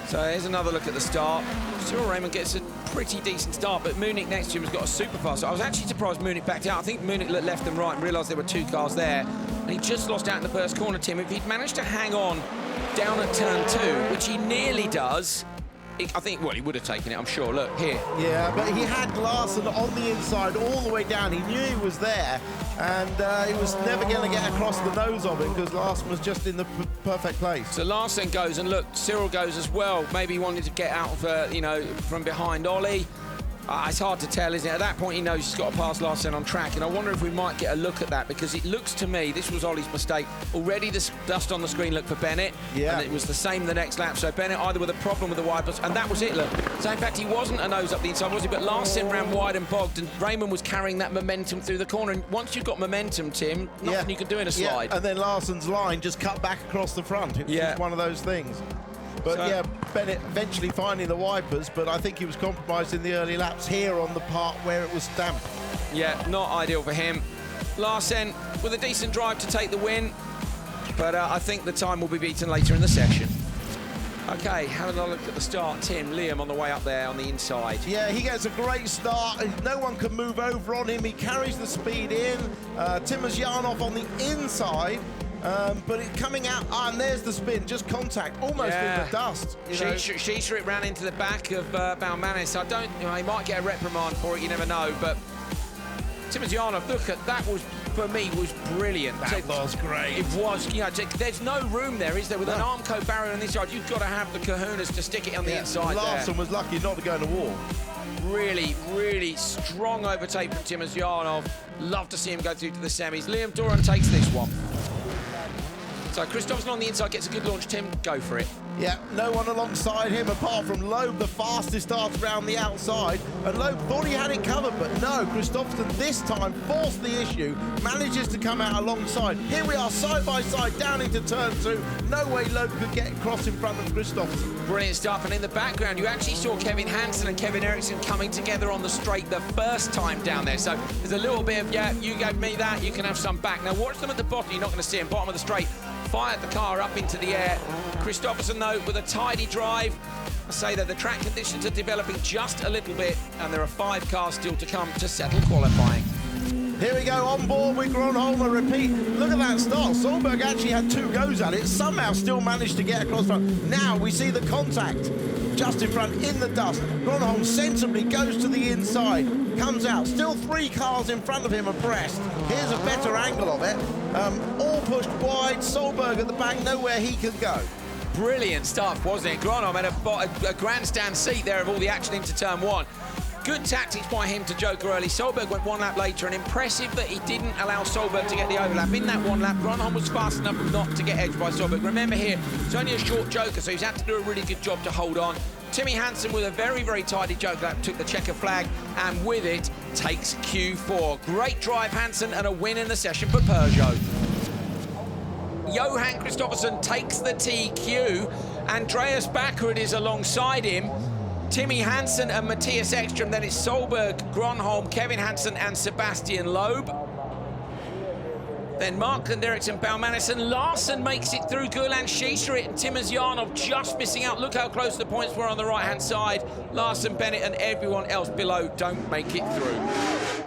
So here's another look at the start. Cyril Raymond gets a pretty decent start, but Munich next to him has got a super fast. So I was actually surprised Munich backed out. I think Munich looked left and right and realised there were two cars there. And he just lost out in the first corner, Tim. If he'd managed to hang on down at turn 2, which he nearly does, I think, well, he would have taken it, I'm sure. Look, here. Yeah, but he had Larson on the inside all the way down. He knew he was there, and he was never going to get across the nose of it because Larson was just in the perfect place. So Larson goes, and look, Cyril goes as well. Maybe he wanted to get out of, you know, from behind Ollie. It's hard to tell, isn't it? At that point, he knows he's got to pass Larson on track, and I wonder if we might get a look at that, because it looks to me, this was Ollie's mistake. Already the dust on the screen looked for Bennett, and it was the same the next lap. So Bennett either with a problem with the wipers, and that was it, look. So in fact, he wasn't a nose up the inside, was he? But Larson ran wide and bogged, and Raymond was carrying that momentum through the corner. And once you've got momentum, Tim, nothing you can do in a slide. Yeah, and then Larson's line just cut back across the front. It's just one of those things. But so, yeah, Bennett eventually finding the wipers, but I think he was compromised in the early laps here on the part where it was damp. Yeah, not ideal for him. Larsen with a decent drive to take the win, but I think the time will be beaten later in the session. Okay, having a look at the start, Tim, Liam on the way up there on the inside. Yeah, he gets a great start. No one can move over on him. He carries the speed in. Timmers Yarnoff on the inside. But it coming out, and there's the spin, just contact, almost in the dust. Sheesher, it ran into the back of Balmanis. I don't, you know, he might get a reprimand for it, you never know, but Timmers Yarnoff, look at that, was, for me, was brilliant. That was great. It was, you know, there's no room there, is there? With an Armco barrier on the inside, you've got to have the kahunas to stick it on the inside. Larson was lucky not to go in the wall. Really, really strong overtake from Timmers Yarnoff. Love to see him go through to the semis. Liam Doran takes this one. So Christopherson on the inside gets a good launch. Tim, go for it. Yeah, no one alongside him apart from Loeb, the fastest starts around the outside. And Loeb thought he had it covered, but no, Christopherson this time forced the issue, manages to come out alongside. Here we are, side by side, down into turn 2. No way Loeb could get across in front of Christopherson. Brilliant stuff, and in the background, you actually saw Kevin Hansen and Kevin Eriksson coming together on the straight the first time down there. So there's a little bit of, yeah, you gave me that, you can have some back. Now watch them at the bottom, you're not going to see them, bottom of the straight. Fired the car up into the air. Christopherson, though, with a tidy drive. I say that the track conditions are developing just a little bit, and there are 5 cars still to come to settle qualifying. Here we go, on board with Gronholm, a repeat. Look at that start. Solberg actually had 2 goes at it, somehow still managed to get across front. Now we see the contact just in front, in the dust. Gronholm sensibly goes to the inside, comes out. Still 3 cars in front of him abreast. Here's a better angle of it. All pushed wide. Solberg at the back, nowhere he can go. Brilliant stuff, wasn't it? Gronholm had a grandstand seat there of all the action into turn 1. Good tactics by him to joker early. Solberg went 1 lap later, and impressive that he didn't allow Solberg to get the overlap. In that 1 lap, Gronholm was fast enough not to get edged by Solberg. Remember here, it's only a short joker, so he's had to do a really good job to hold on. Timmy Hansen with a very, very tidy joker lap took the checker flag, and with it, takes Q4. Great drive, Hansen, and a win in the session for Peugeot. Johan Christopherson takes the TQ. Andreas Baccarat is alongside him. Timmy Hansen and Matthias Ekström, then it's Solberg, Gronholm, Kevin Hansen and Sebastian Loeb. Then Markland Eriksson, Balmanis, and Larson makes it through. Gulan Sheesher and Timmers Yarnoff just missing out. Look how close the points were on the right-hand side. Larson, Bennett and everyone else below don't make it through.